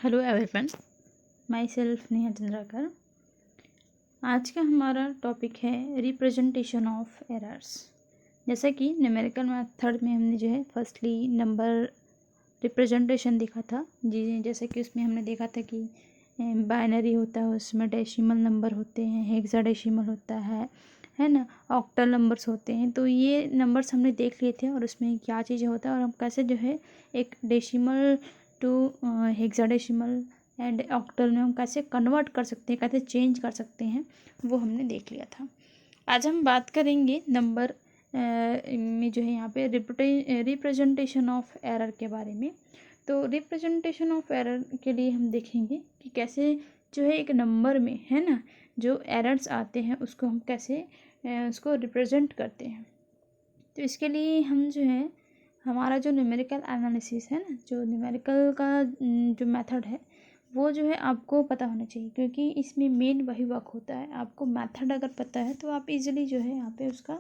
Hello everyone, my self Neha Chandrakar. आज का हमारा टॉपिक है रिप्रेजेंटेशन ऑफ एरर्स। जैसा कि न्यूमेरिकल मेथड में हमने जो है फर्स्टली नंबर रिप्रेजेंटेशन देखा था जी। जैसे कि उसमें हमने देखा था कि बाइनरी होता है, उसमें डेसिमल नंबर होते हैं, हेक्साडेसिमल होता है ना, ऑक्टल नंबर्स होते हैं। तो ये नंबर्स हमने देख लिए थे और उसमें क्या चीज़ें होता है और हम कैसे जो है एक decimal to hexadecimal and octal में हम कैसे कन्वर्ट कर सकते हैं, कैसे चेंज कर सकते हैं, वो हमने देख लिया था। आज हम बात करेंगे नंबर में जो है यहाँ पे रिप्रेजेंटेशन ऑफ एरर के बारे में। तो रिप्रेजेंटेशन ऑफ एरर के लिए हम देखेंगे कि कैसे जो है एक नंबर में है ना जो एरर्स आते हैं उसको हम कैसे उसको रिप्रेजेंट करते हैं। तो इसके लिए हम जो है हमारा जो न्यूमेरिकल एनालिसिस है ना, जो न्यूमेरिकल का जो मेथड है वो जो है आपको पता होना चाहिए, क्योंकि इसमें मेन वही वर्क होता है। आपको मेथड अगर पता है तो आप इजीली जो है यहाँ पे उसका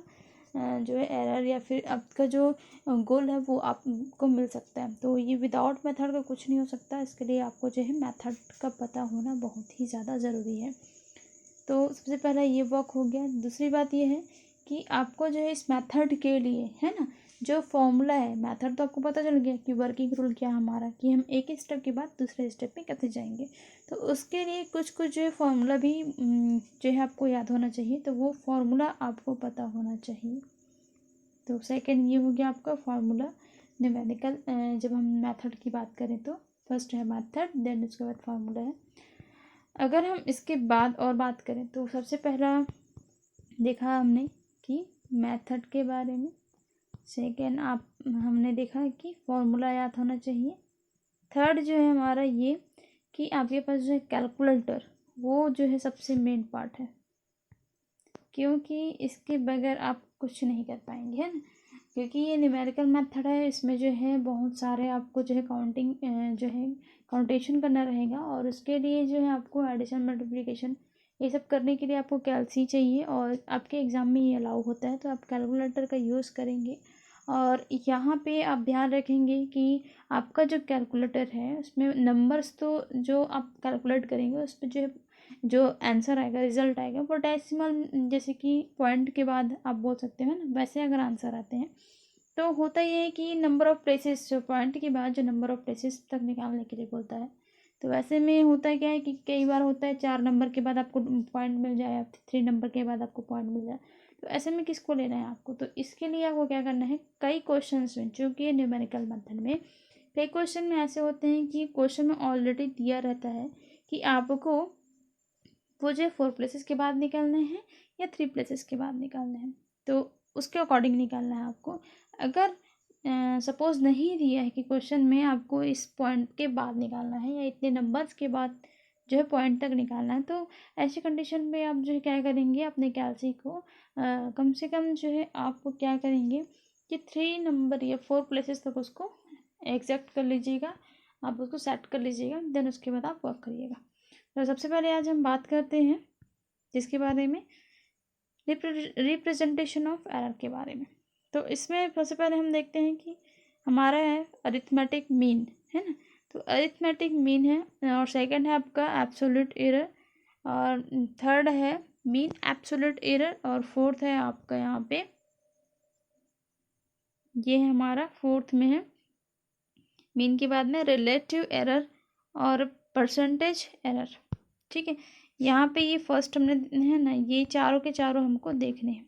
जो है एरर या फिर आपका जो गोल है वो आपको मिल सकता है। तो ये विदाउट मेथड का कुछ नहीं हो सकता। इसके लिए आपको जो है मेथड का पता होना बहुत ही ज़्यादा ज़रूरी है। तो सबसे पहला ये वर्क हो गया। दूसरी बात ये है कि आपको जो है इस मेथड के लिए है ना जो फॉर्मूला है, मेथड तो आपको पता चल गया कि वर्किंग रूल क्या है हमारा, कि हम एक ही स्टेप के बाद दूसरे स्टेप में कैसे जाएंगे। तो उसके लिए कुछ जो है फॉर्मूला भी जो है आपको याद होना चाहिए। तो वो फॉर्मूला आपको पता होना चाहिए। तो सेकंड ये हो गया आपका फॉर्मूला न्यूमेरिकल। जब हम मेथड की बात करें तो फर्स्ट है मेथड, देन उसके बाद फॉर्मूला है। अगर हम इसके बाद और बात करें तो सबसे पहला देखा हमने कि मेथड के बारे में। सेकेंड हमने देखा कि फॉर्मूला याद होना चाहिए। थर्ड जो है हमारा ये कि आपके पास जो है कैलकुलेटर, वो जो है सबसे मेन पार्ट है, क्योंकि इसके बगैर आप कुछ नहीं कर पाएंगे, है ना। क्योंकि ये न्यूमेरिकल मेथड है, इसमें जो है बहुत सारे आपको जो है काउंटिंग जो है काउंटेशन करना रहेगा और उसके लिए जो है आपको एडिशन मल्टीप्लिकेशन ये सब करने के लिए आपको कैलसी चाहिए और आपके एग्ज़ाम में ये अलाउ होता है। तो आप कैलकुलेटर का यूज़ करेंगे और यहाँ पे आप ध्यान रखेंगे कि आपका जो कैलकुलेटर है उसमें नंबर्स तो जो आप कैलकुलेट करेंगे उस पर जो है जो आंसर आएगा, रिजल्ट आएगा, वो डेसिमल जैसे कि पॉइंट के बाद आप बोल सकते हो ना, वैसे अगर आंसर आते हैं तो होता ये है कि नंबर ऑफ़ प्लेसेस, जो पॉइंट के बाद जो नंबर ऑफ़ प्लेसेस तक निकालने के लिए बोलता है। तो वैसे में होता क्या है कि कई बार होता है 4 नंबर के बाद आपको पॉइंट मिल जाए, 3 नंबर के बाद आपको पॉइंट मिल जाए। तो ऐसे में किसको लेना है आपको? तो इसके लिए आपको क्या करना है, कई क्वेश्चन में जो कि न्यूमेरिकल मेथड में कई क्वेश्चन में ऐसे होते हैं कि क्वेश्चन में ऑलरेडी दिया रहता है कि आपको वो जो 4 प्लेसेस के बाद निकालने हैं या 3 प्लेसेस के बाद निकालने हैं। तो उसके अकॉर्डिंग निकालना है आपको। अगर सपोज़ नहीं दिया है कि क्वेश्चन में आपको इस पॉइंट के बाद निकालना है या इतने नंबर्स के बाद जो है पॉइंट तक निकालना है, तो ऐसी कंडीशन में आप जो है क्या करेंगे, अपने कैलसी को कम से कम जो है आपको क्या करेंगे कि 3 नंबर या 4 प्लेसेस तक उसको एग्जैक्ट कर लीजिएगा, आप उसको सेट कर लीजिएगा, देन उसके बाद आप वर्क करिएगा। तो सबसे पहले आज हम बात करते हैं जिसके बारे में रिप्रेजेंटेशन ऑफ एरर के बारे में। तो इसमें सबसे पहले हम देखते हैं कि हमारा है अरिथमेटिक मीन, है ना। तो अरिथमेटिक मीन है और सेकंड है आपका एब्सोल्यूट एरर और थर्ड है मीन एब्सोल्यूट एरर और फोर्थ है आपका यहाँ पे ये है हमारा फोर्थ में है मीन के बाद में रिलेटिव एरर और परसेंटेज एरर। ठीक है, यहाँ पे ये फर्स्ट हमने है ना, ये चारों के चारों हमको देखने हैं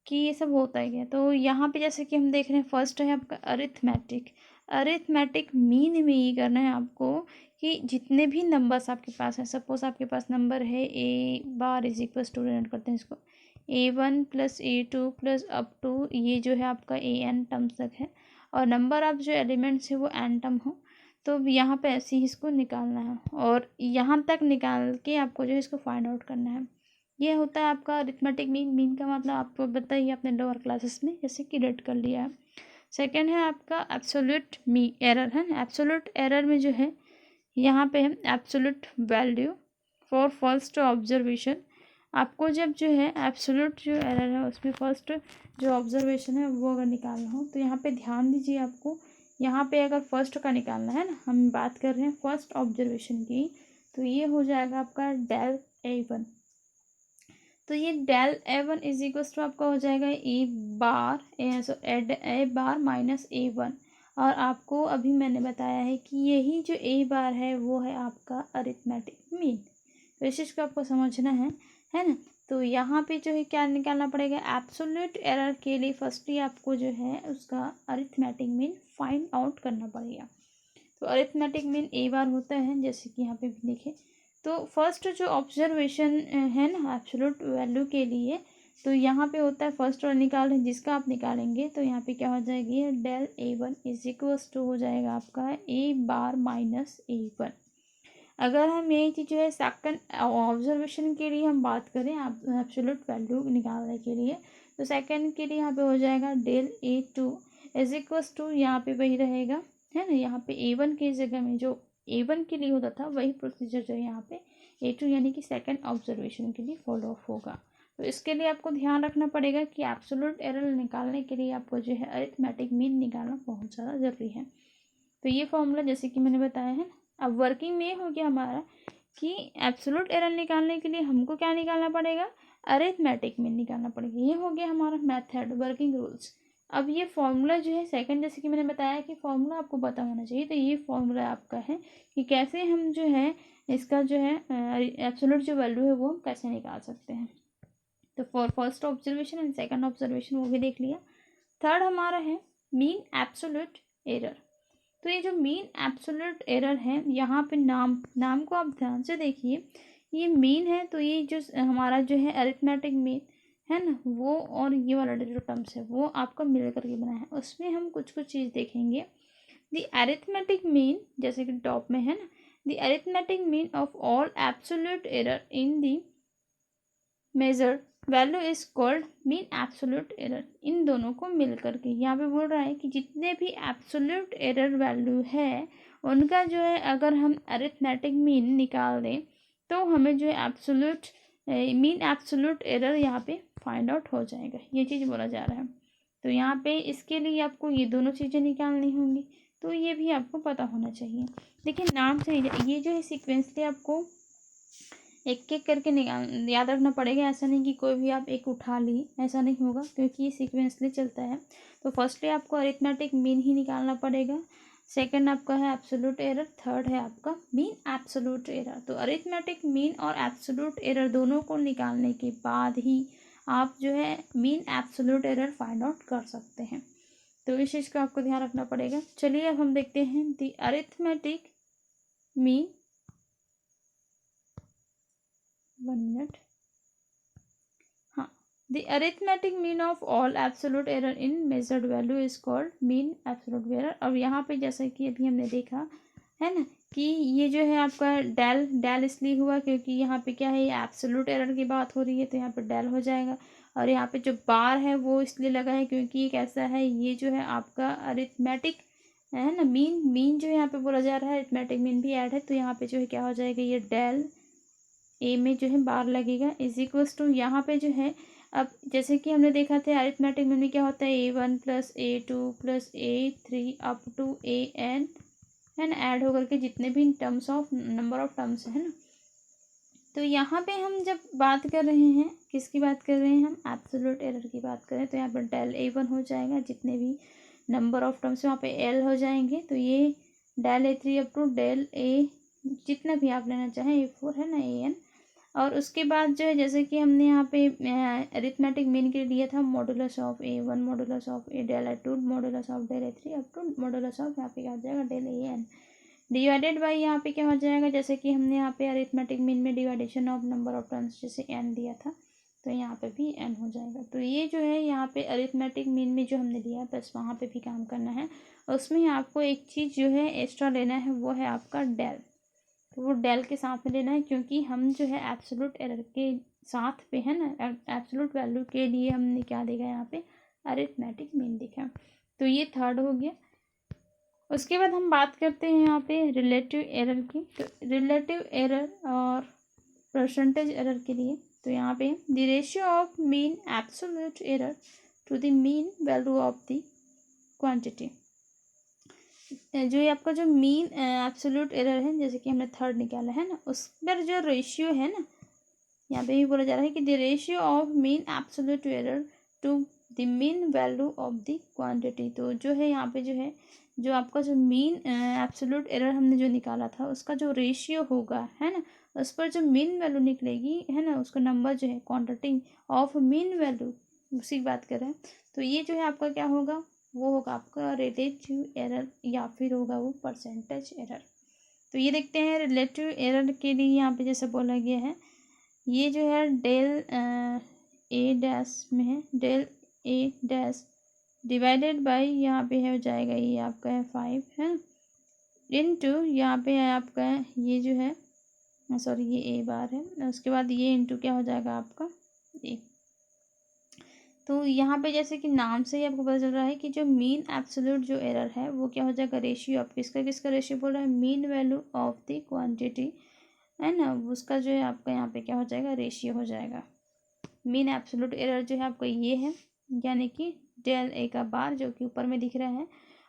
कि ये सब होता है क्या। तो यहाँ पे जैसे कि हम देख रहे हैं फर्स्ट है आपका अरिथमेटिक। अरिथमेटिक मीन में ये करना है आपको कि जितने भी नंबर्स आपके पास हैं, सपोज आपके पास नंबर है A bar is equal to, denote करते हैं इसको A1 plus A2 plus up to ये जो है आपका AN टर्म्स तक है और नंबर ऑफ जो एलिमेंट्स है वो एन टर्म हो। तो यहाँ पे ऐसे ही इसको निकालना है और यहाँ तक निकाल के आपको जो है इसको फाइंड आउट करना है। ये होता है आपका अरिथमेटिक मीन। मीन का मतलब आपको बताइए अपने लोअर क्लासेस में जैसे कि रेड कर लिया है। सेकंड है आपका एब्सोल्यूट एरर, है ना। एब्सोल्यूट एरर में जो है यहाँ पे है absolute value for first observation. आपको जब जो है एब्सोल्यूट जो एरर है उसमें फर्स्ट जो ऑब्जर्वेशन है वो अगर निकालना हो तो यहाँ पे ध्यान दीजिए आपको यहाँ पे अगर फर्स्ट का निकालना है ना, हम बात कर रहे हैं फर्स्ट ऑब्जर्वेशन की, तो ये हो जाएगा आपका डेल A1। तो ये del A1 is equal to आपका हो जाएगा ए बार माइनस A1। और आपको अभी मैंने बताया है कि यही जो ए बार है वो है आपका अरिथमेटिक मीन। तो इस चीज़ को आपको समझना है ना। तो यहाँ पे जो है क्या निकालना पड़ेगा, एब्सोल्यूट एरर के लिए फर्स्टली आपको जो है उसका अरिथमेटिक मीन फाइंड आउट करना पड़ेगा। तो अरिथमेटिक मीन ए बार होता है, जैसे कि यहाँ पे भी लिखे। तो फर्स्ट जो ऑब्जर्वेशन है ना एब्सोल्यूट वैल्यू के लिए, तो यहाँ पे होता है फर्स्ट और निकाल रहे जिसका आप निकालेंगे, तो यहाँ पे क्या हो जाएगी, del A1 is equals to हो जाएगा आपका ए बार माइनस A1। अगर हम यही चीज़ जो है सेकंड ऑब्जर्वेशन के लिए हम बात करें एब्सोल्यूट वैल्यू निकालने के लिए, तो सेकंड के लिए यहाँ पे हो जाएगा del A2 is equals to, यहाँ पे वही रहेगा है ना। यहाँ पे A1 की जगह में जो A1 के लिए होता था वही प्रोसीजर जो है यहाँ पे A2 यानी कि सेकंड ऑब्जर्वेशन के लिए फॉलो अप होगा। तो इसके लिए आपको ध्यान रखना पड़ेगा कि एब्सोल्यूट एरर निकालने के लिए आपको जो है अरिथमेटिक मीन निकालना बहुत ज़्यादा ज़रूरी है। तो ये फॉर्मूला जैसे कि मैंने बताया है। अब वर्किंग में हो गया हमारा कि एब्सोल्यूट एरर निकालने के लिए हमको क्या निकालना पड़ेगा, अरिथमेटिक मीन निकालना पड़ेगा। ये हो गया हमारा मेथड, वर्किंग रूल्स। अब ये फॉर्मूला जो है सेकंड, जैसे कि मैंने बताया कि फॉर्मूला आपको पता होना चाहिए। तो ये फॉर्मूला आपका है कि कैसे हम जो है इसका जो है एब्सोल्यूट जो वैल्यू है वो कैसे निकाल सकते हैं। तो for first observation and second observation वो भी देख लिया। थर्ड हमारा है मीन एब्सोल्यूट एरर। तो ये जो मीन एब्सोल्यूट एरर है, यहाँ पे नाम को आप ध्यान से देखिए, ये मीन है। तो ये जो हमारा जो है अरिथमेटिक मीन है ना, वो और ये वाला जो टर्म्स है वो आपका मिल करके बना है। उसमें हम कुछ चीज़ देखेंगे। द अरिथमेटिक मीन, जैसे कि टॉप में है ना, the arithmetic mean of all absolute error in the measured value is called mean absolute error. इन दोनों को मिल करके यहाँ पे बोल रहा है कि जितने भी एब्सोल्यूट एरर वैल्यू है उनका जो है अगर हम अरिथमेटिक मीन निकाल दें तो हमें जो है एब्सोल्यूट मीन एब्सोल्यूट एरर यहाँ पे फाइंड आउट हो जाएगा। ये चीज़ बोला जा रहा है। तो यहाँ पे इसके लिए आपको ये दोनों चीज़ें निकालनी होंगी, तो ये भी आपको पता होना चाहिए। देखिए नाम से ये जो है सीक्वेंसली आपको एक एक करके निकाल याद रखना पड़ेगा। ऐसा नहीं कि कोई भी आप एक उठा ली, ऐसा नहीं होगा, क्योंकि ये सीक्वेंसली चलता है। तो फर्स्टली आपको अरिथमेटिक मीन ही निकालना पड़ेगा, सेकंड आपका है एब्सोल्यूट एरर, थर्ड है आपका मीन एब्सोल्यूट एरर। तो अरिथमेटिक मीन और एब्सोल्यूट एरर दोनों को निकालने के बाद ही आप जो है mean absolute error find out कर सकते हैं। तो इस चीज़ का आपको ध्यान रखना पड़ेगा। चलिए अब हम देखते हैं द अरिथमेटिक मीन। 1 मिनट। हाँ, the arithmetic mean of all absolute error in measured value is called mean absolute error. अब यहाँ पे जैसा कि अभी हमने देखा है ना कि ये जो है आपका डेल इसलिए हुआ क्योंकि यहाँ पे क्या है, ये एब्सोल्यूट एरर की बात हो रही है, तो यहाँ पे डेल हो जाएगा। और यहाँ पे जो बार है वो इसलिए लगा है क्योंकि ये कैसा है, ये जो है आपका अरिथमेटिक है ना मीन जो है यहाँ पे बोला जा रहा है, अरिथमेटिक मीन भी ऐड है। तो यहाँ पे जो है क्या हो जाएगा, ये डेल ए में जो है बार लगेगा इज इक्वल्स टू, यहाँ पे जो है अब जैसे कि हमने देखा था अरिथमेटिक में क्या होता है, A1 plus A2 plus A3 up to AN है ना, ऐड होकर के जितने भी terms of number of terms है ना। तो यहाँ पे हम जब बात कर रहे हैं किसकी बात कर रहे हैं, हम एब्सोल्यूट एरर की बात करें, तो यहाँ पर डेल A1 हो जाएगा, जितने भी नंबर ऑफ टर्म्स वहाँ पे L हो जाएंगे। तो ये del A3 up to del A जितना भी आप लेना चाहें, A4 है ना AN। और उसके बाद जो है जैसे कि हमने यहाँ पे अरिथमेटिक मीन के लिए लिया था modulus of A1 modulus of del A2 modulus of del A3 up to modulus of यहाँ पे क्या हो जाएगा डेल AN डिवाइडेड बाई यहाँ पे क्या हो जाएगा, जैसे कि हमने यहाँ पे अरिथमेटिक मीन में डिवाइडेशन ऑफ नंबर ऑफ टर्म्स जैसे n दिया था, तो यहाँ पे भी n हो जाएगा। तो ये जो है यहाँ पे अरिथमेटिक मीन में जो हमने लिया बस वहाँ पे भी काम करना है। उसमें आपको एक चीज़ जो है एक्स्ट्रा लेना है, वो है आपका डेल। तो वो डेल के साथ में लेना है क्योंकि हम जो है एब्सोल्यूट एरर के साथ पे है ना, एब्सोल्यूट वैल्यू के लिए हमने क्या देखा यहाँ पे, अरिथमेटिक मीन देखा। तो ये थर्ड हो गया। उसके बाद हम बात करते हैं यहाँ पे रिलेटिव एरर की। तो रिलेटिव एरर और परसेंटेज एरर के लिए, तो यहाँ पे the ratio of mean absolute error to the mean value of the quantity. जो ये आपका जो मीन एब्सोल्यूट एरर है, जैसे कि हमने थर्ड निकाला है ना, उस पर जो रेशियो है ना, यहाँ पे भी बोला जा रहा है कि the ratio of mean absolute error to the mean value of the quantity. तो जो है यहाँ पे जो है, जो आपका जो मीन एब्सोल्यूट एरर हमने जो निकाला था उसका जो रेशियो होगा है ना, उस पर जो मीन वैल्यू निकलेगी है ना, उसका नंबर जो है क्वांटिटी ऑफ मीन वैल्यू, उसी की बात कर रहे हैं। तो ये जो है आपका क्या होगा, वो होगा आपका रिलेटिव एरर या फिर होगा वो परसेंटेज एरर। तो ये देखते हैं रिलेटिव एरर के लिए यहाँ पे जैसे बोला गया है, ये जो है डेल ए डैश में है, del A dash divided by यहाँ पे है हो जाएगा ये आपका है 5 है, इनटू यहाँ पे है आपका है ये जो है, सॉरी ये ए बार है, उसके बाद ये इनटू क्या हो जाएगा आपका ए। तो यहाँ पे जैसे कि नाम से ही आपको पता चल रहा है कि जो मीन एब्सोल्यूट जो एरर है वो क्या हो जाएगा, रेशियो ऑफ किसका किसका रेशियो बोल रहा है, mean value of the quantity है ना, उसका जो है आपका यहाँ पे क्या हो जाएगा, रेशियो हो जाएगा। मीन एब्सोल्यूट एरर जो है आपका ये है, यानी कि डेल ए का बार जो कि ऊपर में दिख रहा है,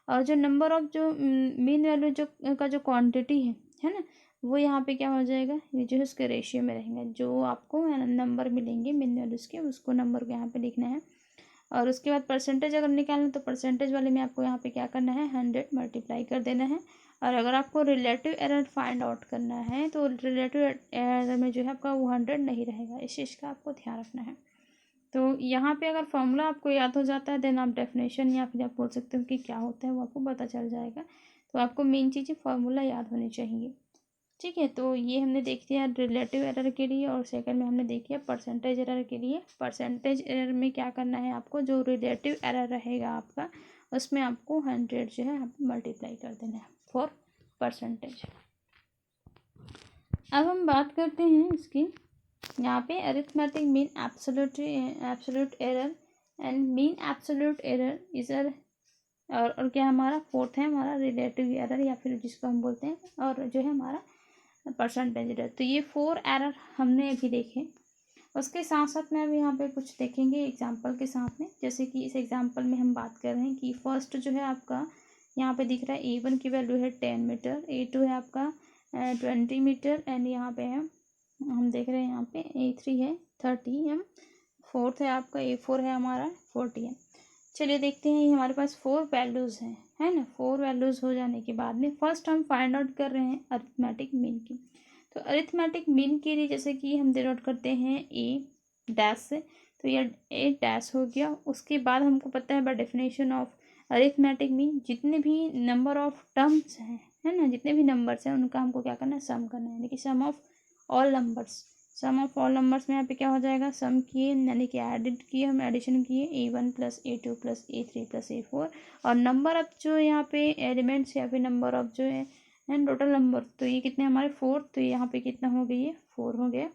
और जो नंबर ऑफ जो मीन वैल्यू जो का जो क्वांटिटी है ना, वो यहाँ पे क्या हो जाएगा, ये जो है उसके रेशियो में रहेंगे, जो आपको नंबर मिलेंगे मीन वैल्यूज़ के, उसको नंबर को यहाँ पे लिखना है। और उसके बाद परसेंटेज अगर निकालना तो परसेंटेज वाले में आपको यहाँ पे क्या करना है, 100 मल्टीप्लाई कर देना है। और अगर आपको रिलेटिव एरर फाइंड आउट करना है तो रिलेटिव एरर में जो है आपका वो 100 नहीं रहेगा, इस चीज़ का आपको ध्यान रखना है। तो यहाँ पे अगर फॉर्मूला आपको याद हो जाता है देन आप डेफिनेशन या फिर आप बोल सकते हो कि क्या होता है वो आपको पता चल जाएगा। तो आपको मेन चीज़ें फॉर्मूला याद होनी चाहिए, ठीक है। तो ये हमने देख लिया रिलेटिव एरर के लिए, और सेकंड में हमने देख लिया परसेंटेज एरर के लिए। परसेंटेज एरर में क्या करना है आपको, जो रिलेटिव एरर रहेगा आपका उसमें आपको 100 जो है मल्टीप्लाई कर देना है फॉर परसेंटेज। अब हम बात करते हैं इसकी, यहाँ पे arithmetic mean absolute error and mean absolute error is और क्या हमारा फोर्थ है हमारा रिलेटिव एरर या फिर जिसको हम बोलते हैं, और जो है हमारा परसेंटेज एरर। तो ये 4 एरर हमने अभी देखे, उसके साथ साथ में अभी यहाँ पे कुछ देखेंगे एग्जांपल के साथ में। जैसे कि इस एग्जांपल में हम बात कर रहे हैं कि फर्स्ट जो है आपका यहाँ पे दिख रहा है A1 की वैल्यू है 10 मीटर, A2 है आपका 20 मीटर, एंड यहाँ पे है हम देख रहे हैं यहाँ पे A3 है 30 एम, फोर्थ है आपका A4 है हमारा 40 एम। चलिए देखते हैं, ये हमारे पास 4 वैल्यूज़ हैं है ना। 4 वैल्यूज़ हो जाने के बाद में फर्स्ट हम फाइंड आउट कर रहे हैं अरिथमेटिक मीन की। तो अरिथमेटिक मीन के लिए जैसे कि हम डिनोट करते हैं ए डैश से, तो यह ए डैश हो गया। उसके बाद हमको पता है by definition of arithmetic mean, जितने भी नंबर ऑफ टर्म्स हैं है ना, जितने भी नंबर्स हैं उनका हमको क्या करना है, सम करना है, यानी कि sum of all numbers. Sum of all numbers में यहाँ पे क्या हो जाएगा, सम किए यानी कि एडिड किए, हम एडिशन किए A1 plus A2 plus A3 plus A4, और नंबर ऑफ जो यहाँ पे एलिमेंट्स या फिर नंबर ऑफ जो है एंड टोटल नंबर, तो ये कितने हमारे 4, तो यहाँ पे कितना हो गया, ये 4 हो गया।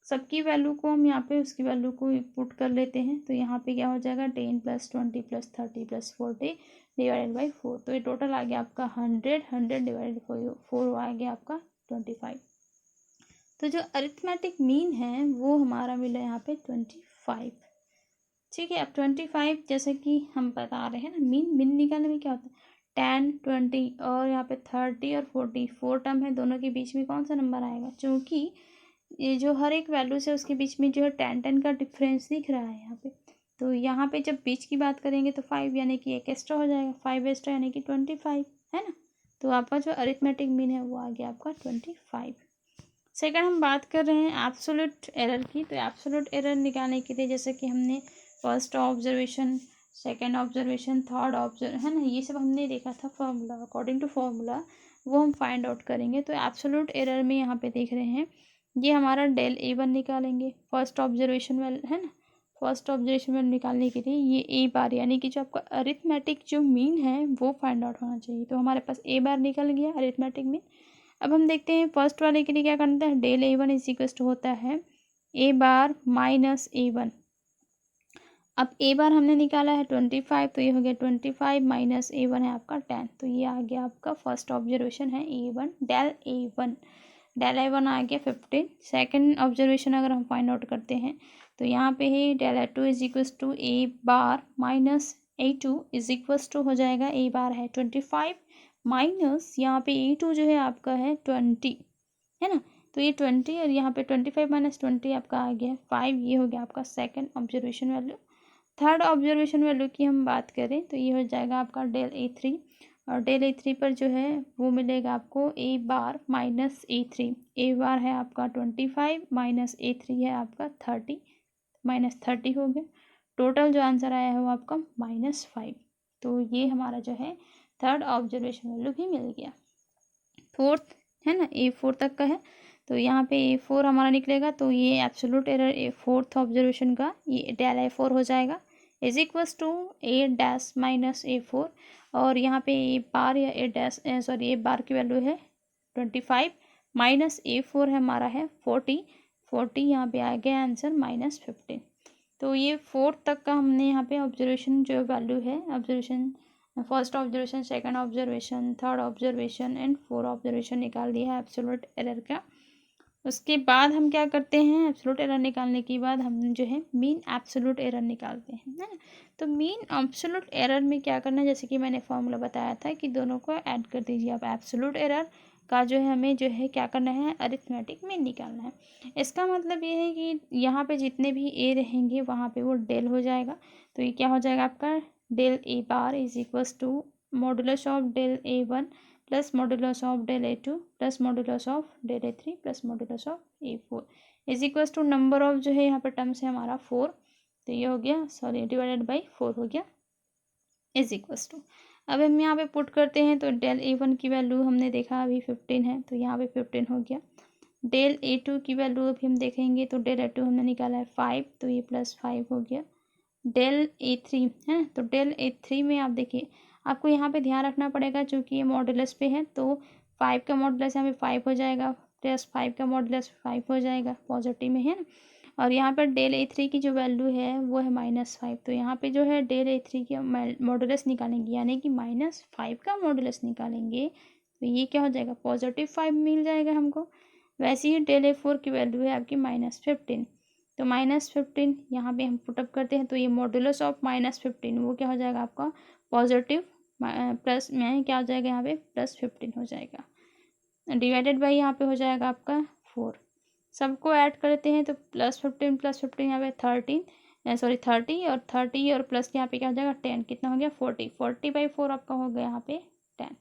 सबकी वैल्यू को हम यहाँ पे उसकी वैल्यू को पुट कर लेते हैं, तो यहाँ पे क्या हो जाएगा 10 plus 20 plus 30 plus 40 divided by 4, तो ये टोटल आ गया आपका 100 डिवाइडेड 4 आ गया आपका 25। तो जो अरिथमेटिक मीन है वो हमारा मिला यहाँ पे 25, ठीक है। अब 25 जैसे कि हम बता रहे हैं ना, मीन निकालने में क्या होता है 10 20, और यहाँ पे 30 और 40 4 टर्म है, दोनों के बीच में कौन सा नंबर आएगा, क्योंकि ये जो हर एक वैल्यू से उसके बीच में जो है 10 का डिफरेंस दिख रहा है यहाँ पे। तो यहाँ पे जब बीच की बात करेंगे तो 5 यानी कि एक एक्स्ट्रा हो जाएगा, 5 एक्स्ट्रा यानी कि 25 है ना। तो आपका जो अरिथमेटिक मीन है वो आ गया आपका 25। सेकंड हम बात कर रहे हैं एब्सोल्यूट एरर की। तो एब्सोल्यूट एरर निकालने के लिए जैसे कि हमने first observation, second observation, third observe है ना, ये सब हमने देखा था फॉर्मूला, अकॉर्डिंग टू फॉर्मूला वो हम फाइंड आउट करेंगे। तो एब्सोल्यूट एरर में यहाँ पे देख रहे हैं ये हमारा डेल A1 निकालेंगे फर्स्ट ऑब्जर्वेशन वाला है ना, फर्स्ट ऑब्जर्वेशन वाला निकालने के लिए ये ए बार यानी कि जो आपका अरिथमेटिक जो मीन है वो फाइंड आउट होना चाहिए। तो हमारे पास ए बार निकल गया अरिथमेटिक मीन। अब हम देखते हैं फर्स्ट वाले के लिए क्या करना है, del A1 is equal to होता है ए बार माइनस A1। अब ए बार हमने निकाला है 25, तो ये हो गया 25 माइनस A1 है आपका 10, तो ये आ गया आपका फर्स्ट ऑब्जर्वेशन है A1 del A1। Del A1 आ गया 15। सेकेंड ऑब्जर्वेशन अगर हम फाइंड आउट करते हैं तो यहाँ पे है del A2 is equal to A bar minus A2 is equal to हो जाएगा ए बार है 25 माइनस यहाँ पे A2 जो है आपका है 20, है ना। तो ये 20 और यहाँ पे 25 माइनस 20 आपका आ गया 5। ये हो गया आपका second observation value. Third observation value की हम बात करें तो ये हो जाएगा आपका डेल A3, और डेल A3 पर जो है वो मिलेगा आपको A bar minus A3। A बार है आपका 25 माइनस A3 है आपका 30, माइनस 30 हो गया। टोटल जो आंसर आया है वो आपका -5। तो ये हमारा जो है थर्ड ऑब्जर्वेशन वैल्यू भी मिल गया। फोर्थ है ना, A4 तक का है, तो यहाँ पे A4 हमारा निकलेगा, तो ये एब्सोल्यूट एरर फोर्थ ऑब्जर्वेशन का ये डेल A4 हो जाएगा is equals to A dash minus A4। और यहाँ पे ए बार या ए डैश सॉरी ए बार की वैल्यू है 25 माइनस A4 है हमारा है 40 यहाँ पे आ गया आंसर -15। तो ये फोर्थ तक का हमने यहाँ पे ऑब्जर्वेशन जो वैल्यू है, observation first observation, second observation, third observation and fourth observation निकाल दिया है एब्सोल्यूट एरर का। उसके बाद हम क्या करते हैं, एब्सोल्यूट एरर निकालने के बाद हम जो है मीन एब्सोल्यूट एरर निकालते हैं, है ना। तो मीन एब्सोल्यूट एरर में क्या करना है, जैसे कि मैंने फॉर्मूला बताया था कि दोनों को ऐड कर दीजिए आप। एब्सोल्यूट एरर का जो है हमें जो है क्या करना है, अरिथमेटिक मीन निकालना है। इसका मतलब ये है कि यहाँ पे जितने भी ए रहेंगे वहाँ पे वो डेल हो जाएगा। तो ये क्या हो जाएगा आपका del A bar is equals to modulus of del A1 plus modulus of del A2 plus modulus of del A3 plus modulus of A4 is equals to number of जो है यहाँ पर टर्म्स है हमारा 4। तो ये हो गया, सॉरी डिवाइडेड बाई 4 हो गया इज इक्वल्स टू। अब हम यहाँ पे पुट करते हैं तो डेल A1 की वैल्यू हमने देखा अभी 15 है, तो यहाँ पे 15 हो गया। डेल A2 की वैल्यू अभी हम देखेंगे तो डेल A2 हमने निकाला है 5, तो ये +5 हो गया। डेल A3 है, तो डेल A3 में आप देखिए, आपको यहाँ पे ध्यान रखना पड़ेगा क्योंकि ये मॉडुलस पे है, तो 5 का मॉडुलस यहाँ पे 5 हो जाएगा, प्लस 5 का मॉडुलस 5 हो जाएगा, पॉजिटिव में है ना। और यहाँ पर डेल A3 की जो वैल्यू है वो है -5, तो यहाँ पे जो है डेल A3 की मॉडुलस निकालेंगे, यानी कि -5 का मॉडुलस निकालेंगे, तो ये क्या हो जाएगा, +5 मिल जाएगा हमको। वैसे ही डेल A4 की वैल्यू है आपकी -15, तो -15 यहाँ पे हम पुटअप करते हैं, तो ये मॉडुलस ऑफ -15 वो क्या हो जाएगा आपका पॉजिटिव, प्लस में क्या हो जाएगा यहाँ पे +15 हो जाएगा, डिवाइडेड बाई यहाँ पे हो जाएगा आपका 4। सबको ऐड करते हैं तो +15 +15 यहाँ पे 30 और 30 और प्लस यहाँ पे क्या हो जाएगा 10, कितना हो गया 40/4 आपका हो गया यहाँ पे 10।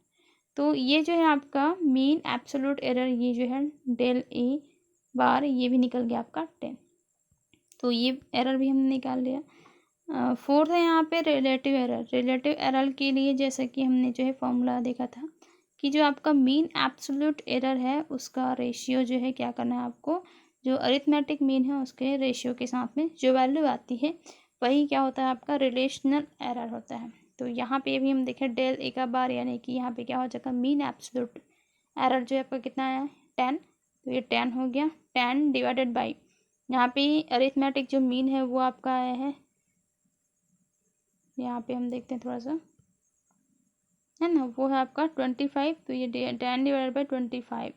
तो ये जो है आपका मीन एब्सोल्यूट एरर, ये जो है डेल A बार ये भी निकल गया आपका 10। तो ये एरर भी हमने निकाल लिया। फोर्थ है यहाँ पे रिलेटिव एरर। रिलेटिव एरर के लिए जैसे कि हमने जो है फॉर्मूला देखा था कि जो आपका मीन एब्सोल्यूट एरर है उसका रेशियो जो है क्या करना है आपको, जो अरिथमेटिक मीन है उसके रेशियो के साथ में जो वैल्यू आती है वही क्या होता है आपका रिलेशनल एरर होता है। तो यहाँ पे भी हम देखें डेल A का बार, यानी कि यहाँ पे क्या हो जाएगा मीन एब्सोल्यूट एरर जो है आपका कितना है 10, तो ये 10 हो गया। 10 डिवाइडेड बाई यहाँ पे अरिथमेटिक जो मीन है वो आपका आया है, यहाँ पे हम देखते हैं थोड़ा सा, है ना, वो है आपका 25, तो ये 10 डिवाइडेड बाई 25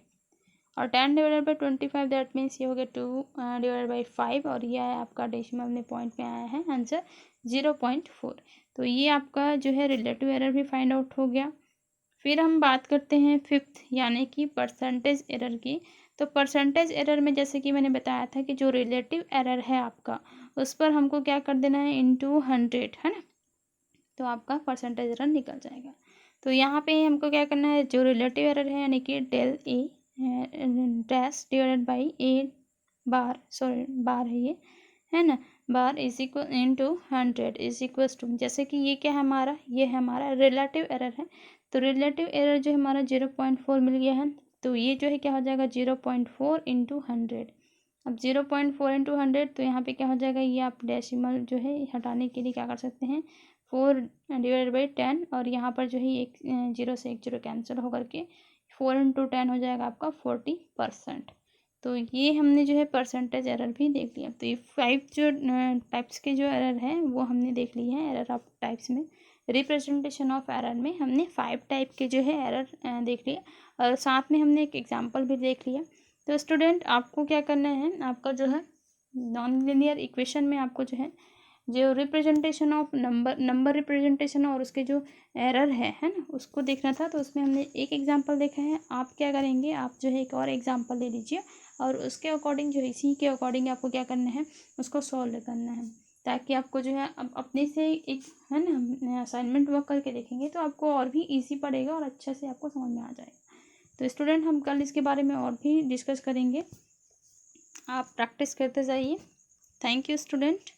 और 10 डिवाइडेड बाई 25 दैट मीन्स ये हो गया 2 डिवाइडेड बाई 5 और ये है आपका डेसिमल में पॉइंट में आया है आंसर 0.4। तो ये आपका जो है रिलेटिव एरर भी फाइंड आउट हो गया। फिर हम बात करते हैं फिफ्थ यानी कि परसेंटेज एरर की। तो परसेंटेज एरर में जैसे कि मैंने बताया था कि जो रिलेटिव एरर है आपका उस पर हमको क्या कर देना है इंटू 100, है ना, तो आपका परसेंटेज एरर निकल जाएगा। तो यहाँ पे हमको क्या करना है, जो रिलेटिव एरर है यानी कि del A dash divided by A bar, sorry bar है ये, है ना, bar is equal into 100 is equals to, जैसे कि ये क्या है हमारा, ये है हमारा रिलेटिव एरर है, तो रिलेटिव एरर जो हमारा 0.4 मिल गया है, तो ये जो है क्या हो जाएगा 0.4 इंटू 100। अब 0.4 इंटू 100, तो यहाँ पे क्या हो जाएगा, ये आप डेसिमल जो है हटाने के लिए क्या कर सकते हैं 4 डिवाइडेड बाई 10 और यहाँ पर जो है एक 0 से 1 0 कैंसिल होकर के 4 इंटू 10 हो जाएगा आपका 40%। तो ये हमने जो है परसेंटेज एरर भी देख लिया। तो ये 5 जो टाइप्स के जो एरर हैं वो हमने देख लिए हैं एरर ऑफ टाइप्स में। रिप्रेजेंटेशन ऑफ एरर में हमने 5 टाइप के जो है एरर देख लिया और साथ में हमने एक एग्जांपल भी देख लिया। तो स्टूडेंट आपको क्या करना है, आपका जो है नॉन लीनियर इक्वेशन में आपको जो है जो रिप्रेजेंटेशन ऑफ नंबर रिप्रेजेंटेशन और उसके जो एरर है ना, उसको देखना था। तो उसमें हमने एक एग्जांपल देखा है। आप क्या करेंगे, आप जो है एक और एग्जांपल ले लीजिए और उसके अकॉर्डिंग जो है, इसी के अकॉर्डिंग आपको क्या करना है, उसको सॉल्व करना है, ताकि आपको जो है अब अपने से एक है ना असाइनमेंट वर्क करके देखेंगे तो आपको और भी ईजी पड़ेगा और अच्छे से आपको समझ में आ जाएगा। तो स्टूडेंट, हम कल इसके बारे में और भी डिस्कस करेंगे। आप प्रैक्टिस करते जाइए। Thank you student.